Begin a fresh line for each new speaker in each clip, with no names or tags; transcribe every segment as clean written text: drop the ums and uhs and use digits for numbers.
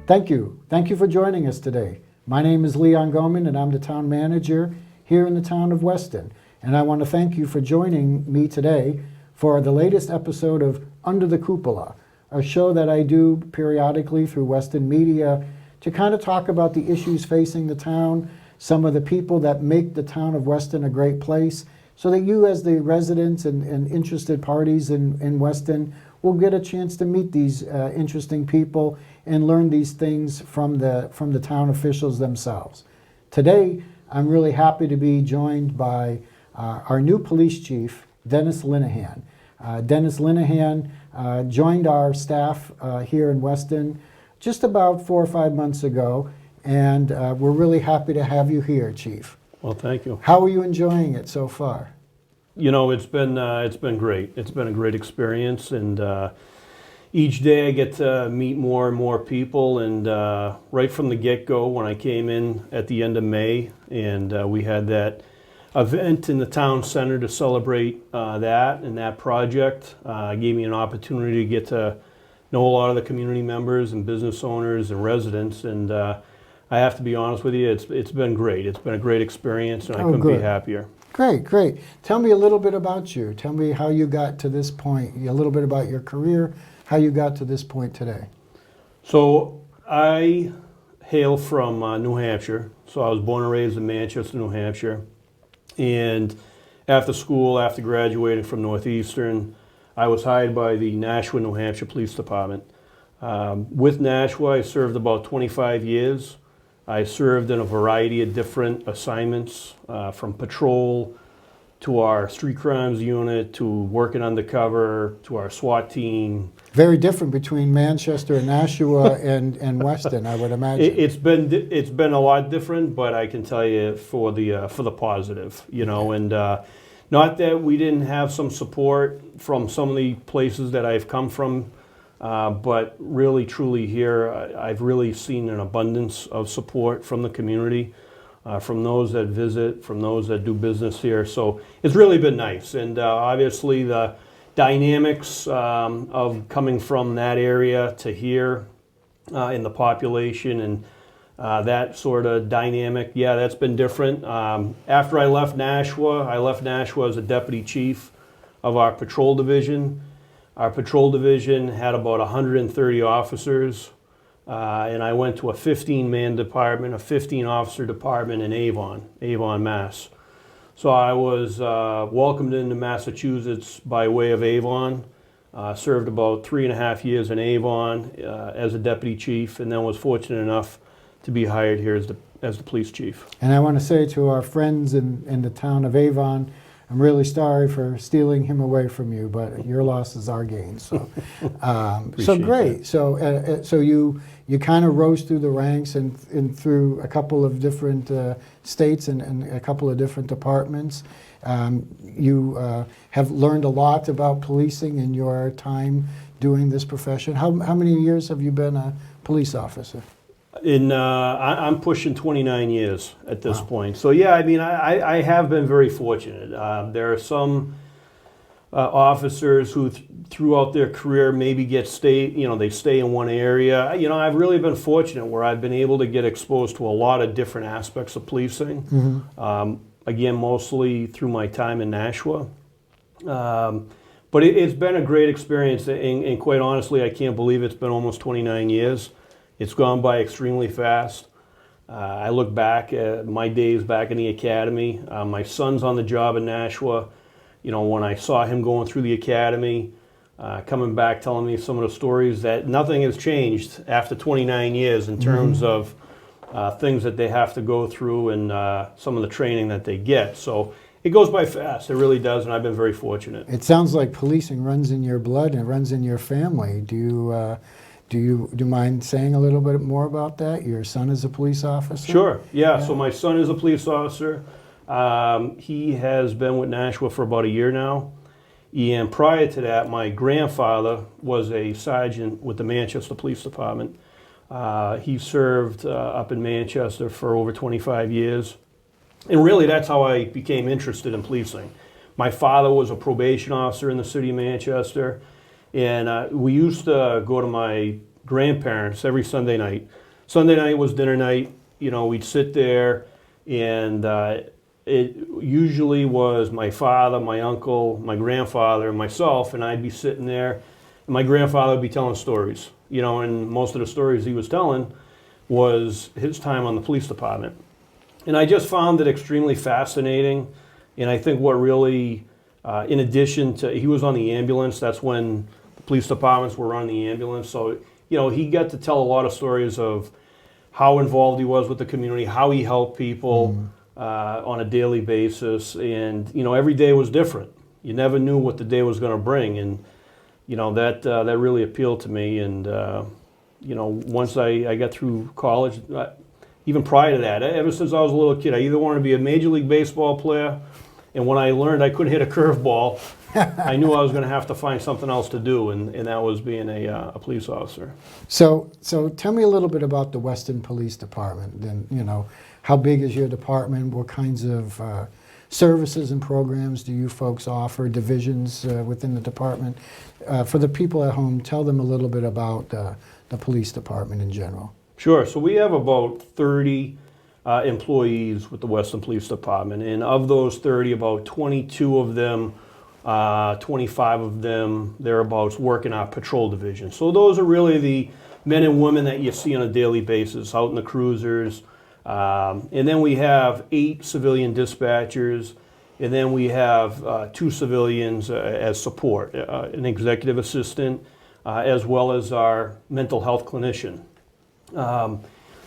Thank you. Thank you for joining us today. My name is Gaumond, and I'm the town manager here in the town of Weston. And I want to thank you for joining me today for the latest episode of Under the Cupola, a show that I do periodically through Weston Media to kind of talk about the issues facing the town, some of the people that make the town of Weston a great place, so that you as the residents and interested parties in Weston will get a chance to meet these interesting people and learn these things from the town officials themselves. Today, I'm really happy to be joined by our new police chief, Denis Linehan. Denis Linehan joined our staff here in Weston just about 4 or 5 months ago, and we're really happy to have you here, Chief.
Well, thank you.
How are you enjoying it so far?
You know, it's been great. It's been a great experience, and each day I get to meet more and more people. And right from the get-go, when I came in at the end of May, and we had that event in the town center to celebrate that project, gave me an opportunity to get to know a lot of the community members and business owners and residents. And I have to be honest with you, it's been great. It's been a great experience, and I couldn't be happier.
Great, great. Tell me a little bit about you. Tell me how you got to this point, a little bit about your career, how you got to this point today.
So I hail from New Hampshire. So I was born and raised in Manchester, New Hampshire. And after school, after graduating from Northeastern, I was hired by the Nashua, New Hampshire Police Department. With Nashua, I served about 25 years. I served in a variety of different assignments, from patrol to our street crimes unit to working undercover to our SWAT team. Very
different between Manchester and Nashua and Weston, I would imagine.
It's been a lot different, but I can tell you for the positive, you know, and not that we didn't have some support from some of the places that I've come from. But really, truly here, I've really seen an abundance of support from the community, from those that visit, from those that do business here. So it's really been nice. And obviously the dynamics of coming from that area to here in the population and that sort of dynamic, yeah, that's been different. After I left Nashua as a deputy chief of our patrol division. Our patrol division had about 130 officers, and I went to a 15-man department, a 15-officer department in Avon, Mass. So I was welcomed into Massachusetts by way of Avon, served about 3.5 years in Avon as a deputy chief, and then was fortunate enough to be hired here as the police chief.
And I want to say to our friends in the town of Avon, I'm really sorry for stealing him away from you, but your loss is our gain. So, so great.
That.
So you kind of rose through the ranks and through a couple of different states and a couple of different departments. You have learned a lot about policing in your time doing this profession. How many years have you been a police officer?
I'm pushing 29 years at this point. So yeah, I mean, I have been very fortunate. There are some officers who throughout their career maybe they stay in one area. You know, I've really been fortunate where I've been able to get exposed to a lot of different aspects of policing. Mm-hmm. Again, mostly through my time in Nashua. But it's been a great experience, and quite honestly, I can't believe it's been almost 29 years. It's gone by extremely fast. I look back at my days back in the academy. My son's on the job in Nashua. You know, when I saw him going through the academy, coming back telling me some of the stories that nothing has changed after 29 years in terms of things that they have to go through and some of the training that they get. So it goes by fast. It really does, and I've been very fortunate.
It sounds like policing runs in your blood and it runs in your family. Do you mind saying a little bit more about that? Your son is a police officer?
Sure, yeah. So my son is a police officer. He has been with Nashua for about a year now. And prior to that, my grandfather was a sergeant with the Manchester Police Department. He served up in Manchester for over 25 years. And really, that's how I became interested in policing. My father was a probation officer in the city of Manchester. And we used to go to my grandparents every Sunday night. Sunday night was dinner night. We'd sit there, and it usually was my father, my uncle, my grandfather, and myself, and I'd be sitting there, and my grandfather would be telling stories. And most of the stories he was telling was his time on the police department. And I just found it extremely fascinating. And I think what really, in addition to, he was on the ambulance, that's when the police departments were on the ambulance. So, he got to tell a lot of stories of how involved he was with the community, how he helped people on a daily basis. And, every day was different. You never knew what the day was going to bring. And, that really appealed to me. And, once I got through college, even prior to that, ever since I was a little kid, I either wanted to be a Major League Baseball player, and when I learned I couldn't hit a curveball, I knew I was going to have to find something else to do, and that was being a police officer.
So tell me a little bit about the Weston Police Department. And how big is your department? What kinds of services and programs do you folks offer? Divisions within the department? For the people at home, tell them a little bit about the police department in general.
Sure. So we have about 30 employees with the Weston Police Department, and of those 30, about 22 of them, 25 of them, thereabouts, work in our patrol division. So those are really the men and women that you see on a daily basis out in the cruisers. And then we have 8 civilian dispatchers, and then we have 2 civilians as support, an executive assistant, as well as our mental health clinician.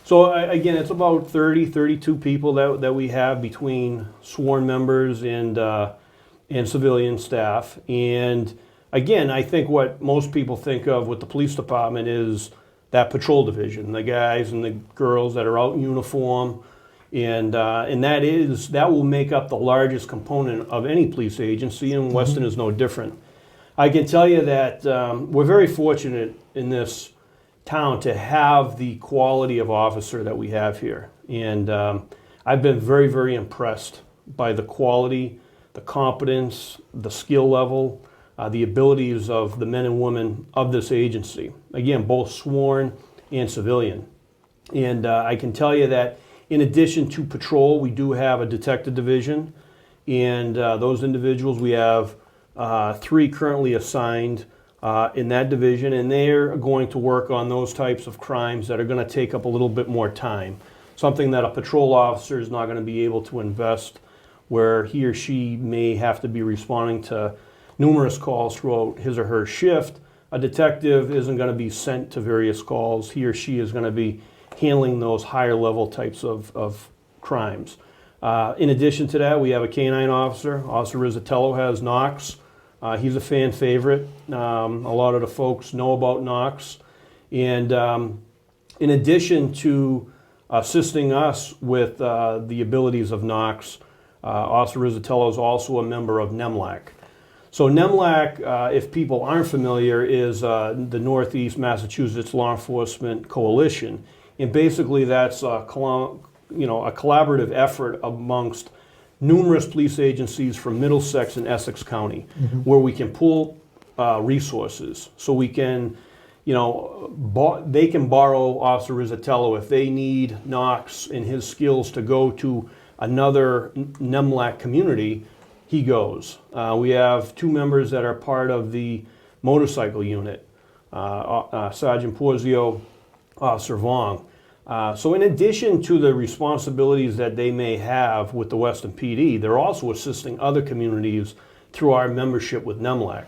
So again, it's about 30, 32 people that we have between sworn members and civilian staff. And again, I think what most people think of with the police department is that patrol division, the guys and the girls that are out in uniform, and that will make up the largest component of any police agency, and Weston is no different. I can tell you that we're very fortunate in this town to have the quality of officer that we have here. And I've been very, very impressed by the quality, the competence, the skill level, the abilities of the men and women of this agency. Again, both sworn and civilian. And I can tell you that in addition to patrol, we do have a detective division. And those individuals, we have 3 currently assigned in that division, and they're going to work on those types of crimes that are going to take up a little bit more time. Something that a patrol officer is not going to be able to invest, where he or she may have to be responding to numerous calls throughout his or her shift. A detective isn't going to be sent to various calls. He or she is going to be handling those higher level types of crimes. In addition to that, we have a canine officer. Officer Rizzatello has Knox. He's a fan favorite. A lot of the folks know about Knox. And in addition to assisting us with the abilities of Knox, Officer Rizzatello is also a member of NEMLAC. So NEMLAC, if people aren't familiar, is the Northeast Massachusetts Law Enforcement Coalition. And basically that's a collaborative effort amongst numerous police agencies from Middlesex and Essex County, where we can pull resources. So we can, they can borrow Officer Rizzatello if they need Knox and his skills to go to another NEMLAC community, he goes. We have 2 members that are part of the motorcycle unit, Sergeant Porzio, Officer Vong. So in addition to the responsibilities that they may have with the Weston PD, they're also assisting other communities through our membership with NEMLAC.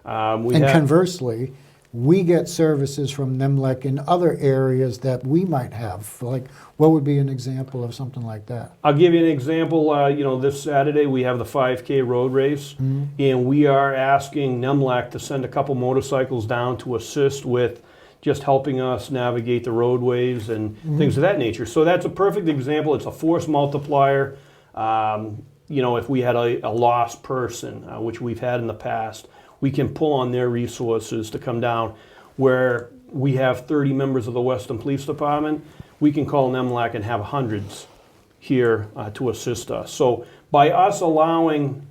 Conversely, we get services from NEMLAC in other areas that we might have. Like, what would be an example of something like that?
I'll give you an example. This Saturday we have the 5K road race, and we are asking NEMLAC to send a couple motorcycles down to assist with just helping us navigate the roadways and things of that nature. So that's a perfect example. It's a force multiplier. If we had a lost person, which we've had in the past, we can pull on their resources to come down. Where we have 30 members of the Weston Police Department, we can call NEMLAC and have hundreds here to assist us. So by us allowing,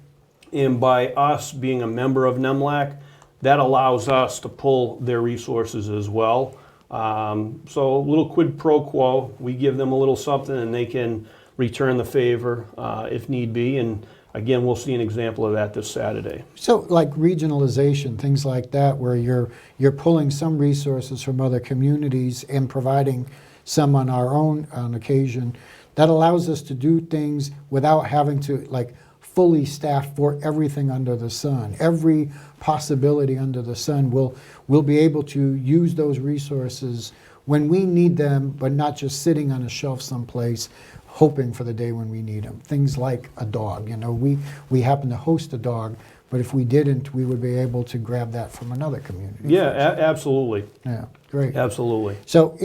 and by us being a member of NEMLAC, that allows us to pull their resources as well So a little quid pro quo. We give them a little something, and they can return the favor if need be. And again, we'll see an example of that this Saturday.
So like regionalization, things like that, where you're pulling some resources from other communities and providing some on our own on occasion, that allows us to do things without having to like fully staff for everything under the sun. Every possibility under the sun, we'll be able to use those resources when we need them, but not just sitting on a shelf someplace hoping for the day when we need them. Things like a dog, you know, we happen to host a dog, but if we didn't, we would be able to grab that from another community.
Yeah, absolutely.
Yeah, great.
Absolutely.
So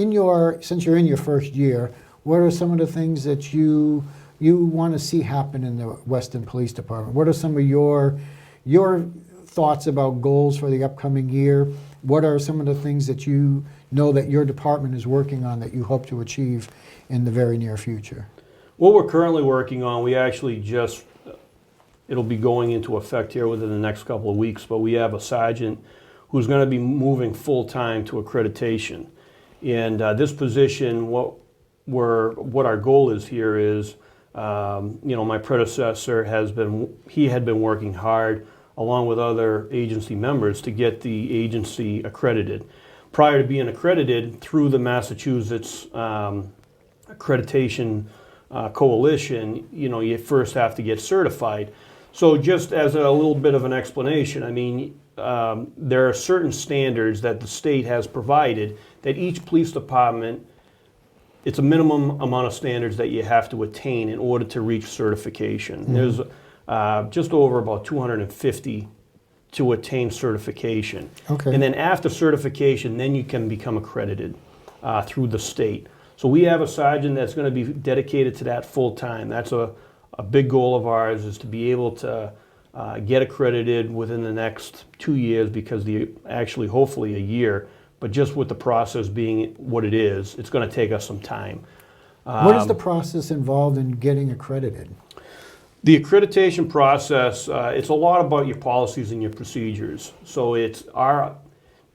since you're in your first year, what are some of the things that you want to see happen in the Weston Police Department? What are some of your thoughts about goals for the upcoming year? What are some of the things that you know that your department is working on that you hope to achieve in the very near future?
What we're currently working on, we actually it'll be going into effect here within the next couple of weeks, but we have a sergeant who's going to be moving full-time to accreditation. And this position, what our goal is here is, my predecessor had been working hard along with other agency members to get the agency accredited. Prior to being accredited through the Massachusetts accreditation coalition, you first have to get certified. So just as a little bit of an explanation, I mean, there are certain standards that the state has provided that each police department, it's a minimum amount of standards that you have to attain in order to reach certification. Mm-hmm. There's just over about 250 to attain certification.
Okay.
And then after certification, then you can become accredited through the state. So we have a sergeant that's going to be dedicated to that full time. That's a big goal of ours, is to be able to get accredited within the next 2 years, because hopefully a year, but just with the process being what it is, it's going to take us some time.
What is the process involved in getting accredited?
The accreditation process, it's a lot about your policies and your procedures. So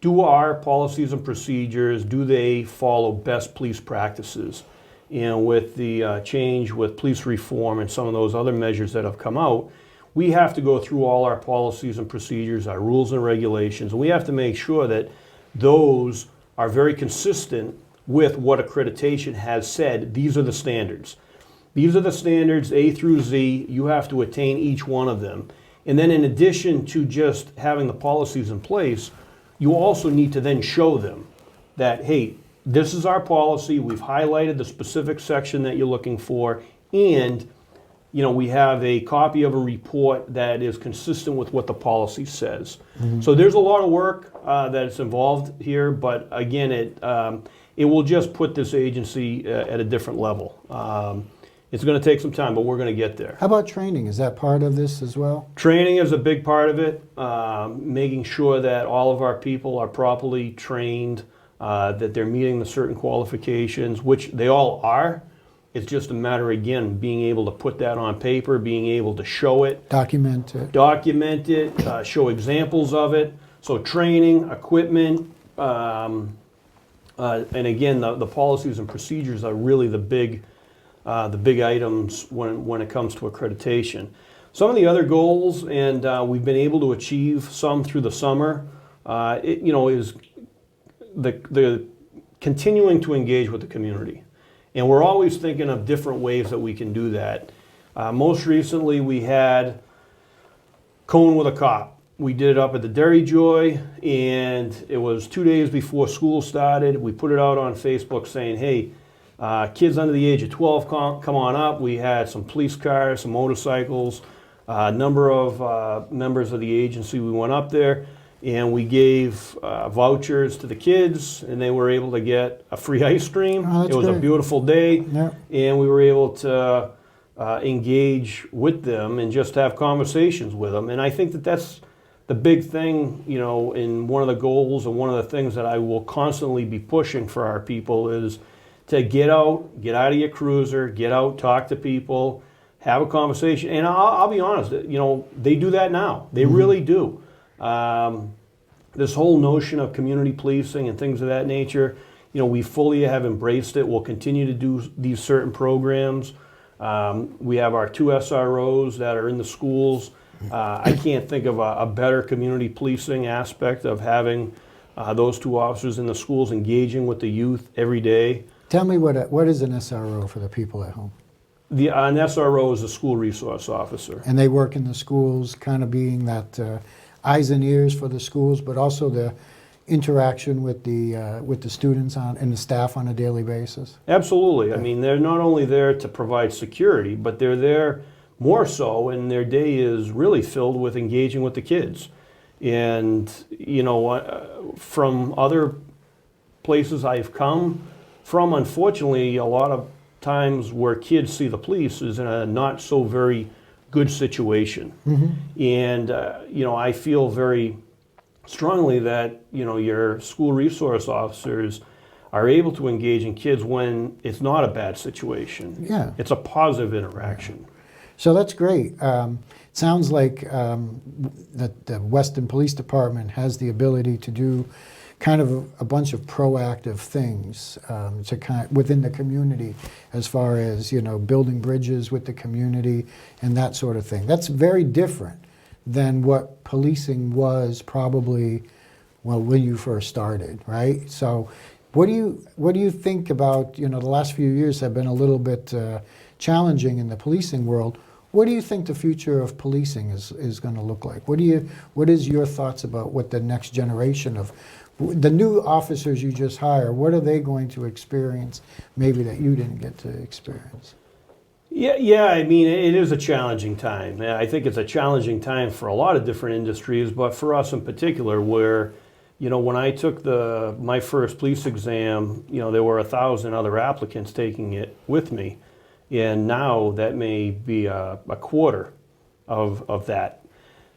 do our policies and procedures, do they follow best police practices? With the change with police reform and some of those other measures that have come out, we have to go through all our policies and procedures, our rules and regulations, and we have to make sure that those are very consistent with what accreditation has said. These are the standards. These are the standards, A through Z. You have to attain each one of them. And then in addition to just having the policies in place, you also need to then show them that, hey, this is our policy, we've highlighted the specific section that you're looking for, and we have a copy of a report that is consistent with what the policy says. Mm-hmm. So there's a lot of work that's involved here, but again, it will just put this agency at a different level. It's going to take some time, but we're going to get there.
How about training? Is that part of this as well?
Training is a big part of it, making sure that all of our people are properly trained, that they're meeting the certain qualifications, which they all are. It's just a matter, again, being able to put that on paper, being able to show it.
Document it.
Show examples of it. So training, equipment, and again, the policies and procedures are really the big items when it comes to accreditation. Some of the other goals, and we've been able to achieve some through the summer, is the continuing to engage with the community. And we're always thinking of different ways that we can do that. Most recently, we had Cone with a Cop. We did it up at the Dairy Joy, and it was 2 days before school started. We put it out on Facebook saying, hey, kids under the age of 12, come on up. We had some police cars, some motorcycles, a number of members of the agency. We went up there, and we gave vouchers to the kids, and they were able to get a free ice cream.
Oh,
it was
great.
a beautiful day,
Yeah.
and we were able to engage with them and just have conversations with them. And I think that that's the big thing, in one of the goals and one of the things that I will constantly be pushing for our people is to get out of your cruiser, get out, talk to people, have a conversation. And I'll be honest, they do that now. They really do. This whole notion of community policing and things of that nature, we fully have embraced it. We'll continue to do these certain programs. We have our 2 SROs that are in the schools. I can't think of a better community policing aspect of having those 2 officers in the schools engaging with the youth every day.
Tell me what is an SRO for the people at home?
An SRO is a school resource officer.
And they work in the schools, kind of being that eyes and ears for the schools, but also the interaction with the students and the staff on a daily basis.
Absolutely. I mean, they're not only there to provide security, but they're there more so, and their day is really filled with engaging with the kids. And, from other places I've come from, unfortunately, a lot of times where kids see the police is in a not so very good situation. Mm-hmm. And, I feel very strongly that, your school resource officers are able to engage in kids when it's not a bad situation.
Yeah.
It's a positive interaction.
So that's great. Sounds like that the Weston Police Department has the ability to do kind of a bunch of proactive things within the community, as far as building bridges with the community and that sort of thing. That's very different than what policing was probably when you first started, right? So what do you think about the last few years have been a little bit challenging in the policing world? What do you think the future of policing is going to look like? What is your thoughts about what the next generation of the new officers you just hire, what are they going to experience maybe that you didn't get to experience?
Yeah. I mean, it is a challenging time. I think it's a challenging time for a lot of different industries, but for us in particular, where, when I took my first police exam, there were 1,000 other applicants taking it with me. And now that may be a quarter of that.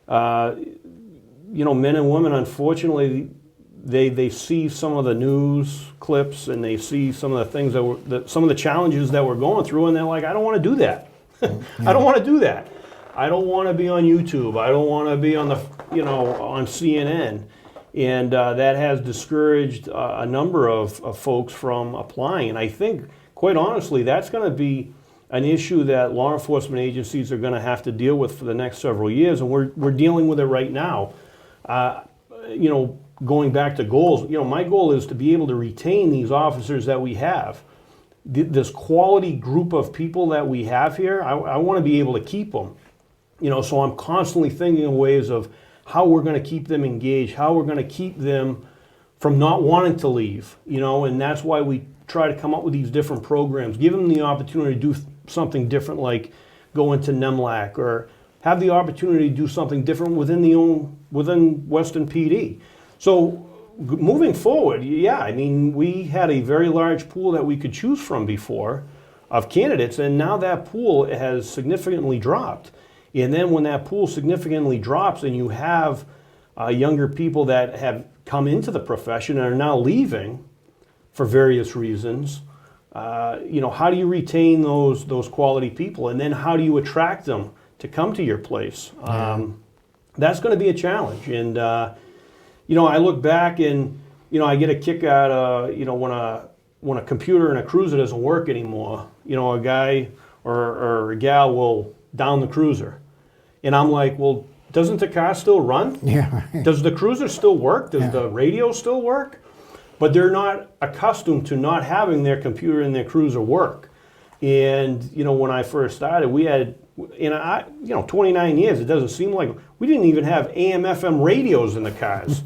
Men and women, unfortunately, they see some of the news clips and they see some of the things some of the challenges that we're going through, and they're like, I don't want to do that. I don't want to do that. I don't want to be on YouTube. I don't want to be on on CNN. And that has discouraged a number of folks from applying. And I think, quite honestly, that's going to be an issue that law enforcement agencies are going to have to deal with for the next several years, and we're dealing with it right now. Going back to goals, my goal is to be able to retain these officers that we have. This quality group of people that we have here, I want to be able to keep them. So I'm constantly thinking of ways of how we're going to keep them engaged, how we're going to keep them from not wanting to leave, and that's why we try to come up with these different programs, give them the opportunity to do something different, like go into NEMLAC, or have the opportunity to do something different within Weston PD. So moving forward, we had a very large pool that we could choose from before of candidates, and now that pool has significantly dropped. And then when that pool significantly drops and you have younger people that have come into the profession and are now leaving for various reasons, how do you retain those quality people? And then how do you attract them to come to your place? That's going to be a challenge. And, I look back and, I get a kick out of, when a computer in a cruiser doesn't work anymore, a guy or a gal will down the cruiser. And I'm like, well, doesn't the car still run?
Yeah. Right.
Does the cruiser still work? Does the radio still work? But they're not accustomed to not having their computer and their cruiser work. And, when I first started, we had, 29 years, it doesn't seem like, we didn't even have AM, FM radios in the cars,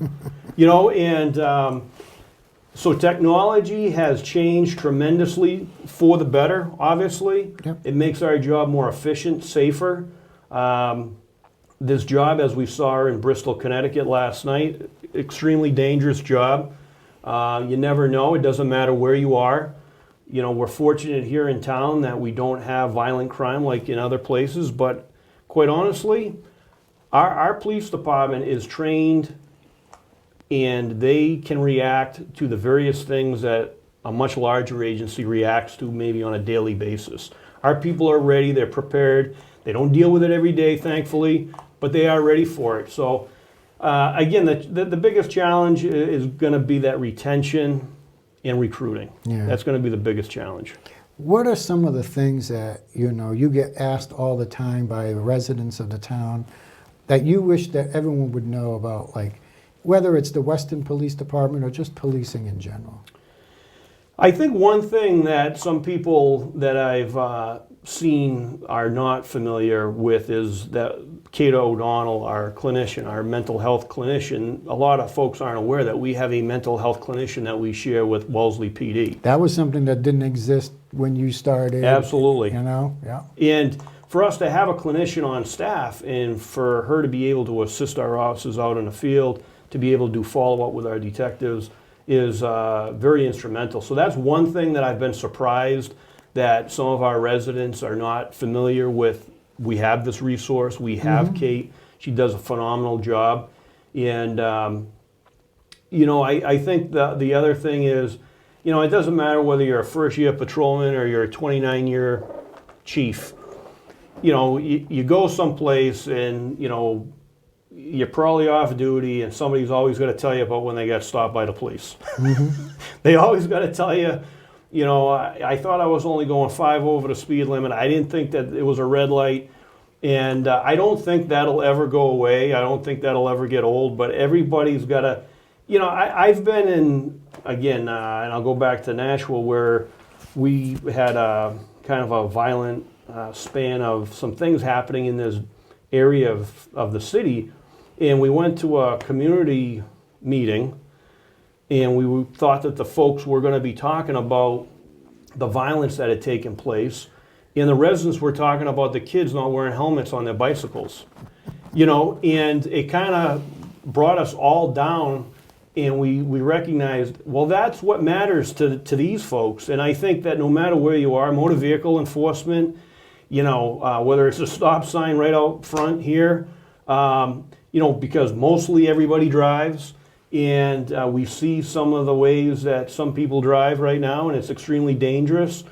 so technology has changed tremendously for the better, obviously.
Yep.
It makes our job more efficient, safer. This job, as we saw in Bristol, Connecticut last night, extremely dangerous job. You never know. It doesn't matter where you are. We're fortunate here in town that we don't have violent crime like in other places, but quite honestly, our police department is trained and they can react to the various things that a much larger agency reacts to maybe on a daily basis. Our people are ready, they're prepared. They don't deal with it every day, thankfully, but they are ready for it. So again, the biggest challenge is going to be that retention and recruiting.
Yeah.
That's going to be the biggest challenge.
What are some of the things that, you know, you get asked all the time by the residents of the town that you wish that everyone would know about, like whether it's the Weston Police Department or just policing in general?
I think one thing that some people that I've seen are not familiar with is that Cato O'Donnell, our clinician, our mental health clinician, a lot of folks aren't aware that we have a mental health clinician that we share with Wellesley PD.
That was something that didn't exist when you started.
Absolutely.
You know, yeah.
And for us to have a clinician on staff and for her to be able to assist our officers out in the field, to be able to do follow-up with our detectives is very instrumental. So that's one thing that I've been surprised that some of our residents are not familiar with. We have this resource. We have Kate. She does a phenomenal job. And, you know, I think the other thing is, you know, it doesn't matter whether you're a first-year patrolman or you're a 29-year chief. You know, you go someplace and, you know, you're probably off duty and somebody's always going to tell you about when they got stopped by the police. They always got to tell you, you know, I thought I was only going 5 over the speed limit. I didn't think that it was a red light. And I don't think that'll ever go away. I don't think that'll ever get old. But everybody's got to, you know, I've been in, again, and I'll go back to Nashville where we had a kind of a violent span of some things happening in this area of the city. And we went to a community meeting, and we thought that the folks were going to be talking about the violence that had taken place. And the residents were talking about the kids not wearing helmets on their bicycles. You know, and it kind of brought us all down, and we recognized, well, that's what matters to these folks. And I think that no matter where you are, motor vehicle enforcement, you know, whether it's a stop sign right out front here, you know, because mostly everybody drives, and we see some of the ways that some people drive right now, and it's extremely dangerous.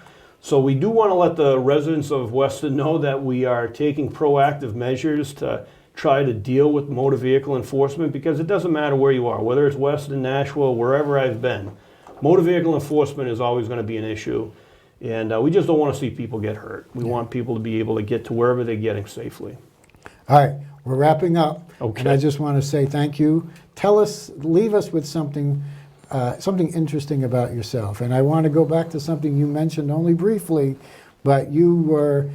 So we do want to let the residents of Weston know that we are taking proactive measures to try to deal with motor vehicle enforcement, because it doesn't matter where you are, whether it's Weston, Nashville, wherever I've been. Motor vehicle enforcement is always going to be an issue, and we just don't want to see people get hurt. We want people to be able to get to wherever they're getting safely.
All right, we're wrapping up.
Okay.
And I just want to say thank you. Leave us with something interesting about yourself. And I want to go back to something you mentioned only briefly, but you were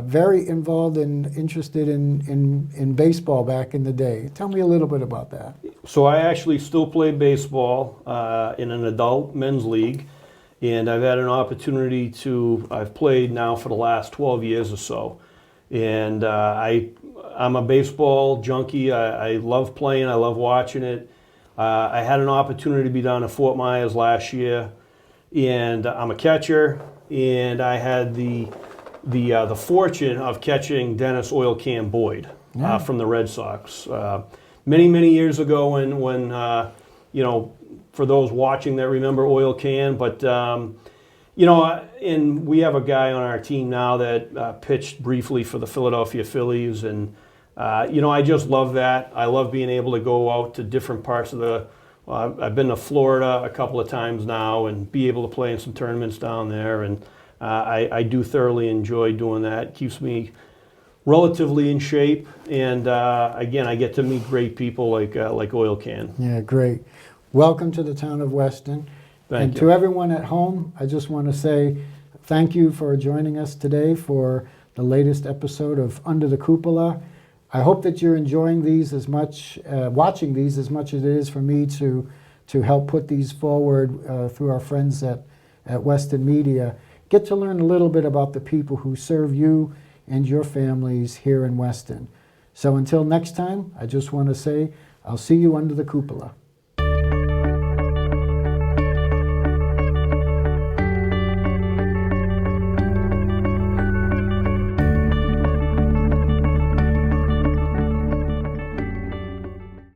very involved and interested in baseball back in the day. Tell me a little bit about that.
So I actually still play baseball in an adult men's league, and I've had an opportunity I've played now for the last 12 years or so. And I'm a baseball junkie. I love playing. I love watching it. I had an opportunity to be down in Fort Myers last year, and I'm a catcher. And I had the fortune of catching Dennis "Oil Can" Boyd from the Red Sox many years ago. When you know, for those watching that remember Oil Can, but you know, and we have a guy on our team now that pitched briefly for the Philadelphia Phillies, and you know, I just love that. I love being able to go out to different parts of I've been to Florida a couple of times now and be able to play in some tournaments down there, and I do thoroughly enjoy doing that. It keeps me relatively in shape, and again, I get to meet great people like Oil Can.
Yeah, great. Welcome to the town of Weston.
Thank you.
To everyone at home, I just want to say thank you for joining us today for the latest episode of Under the Cupola. I hope that you're enjoying these as much, watching these as much as it is for me to help put these forward through our friends at Weston Media. Get to learn a little bit about the people who serve you and your families here in Weston. So until next time, I just want to say I'll see you under the cupola.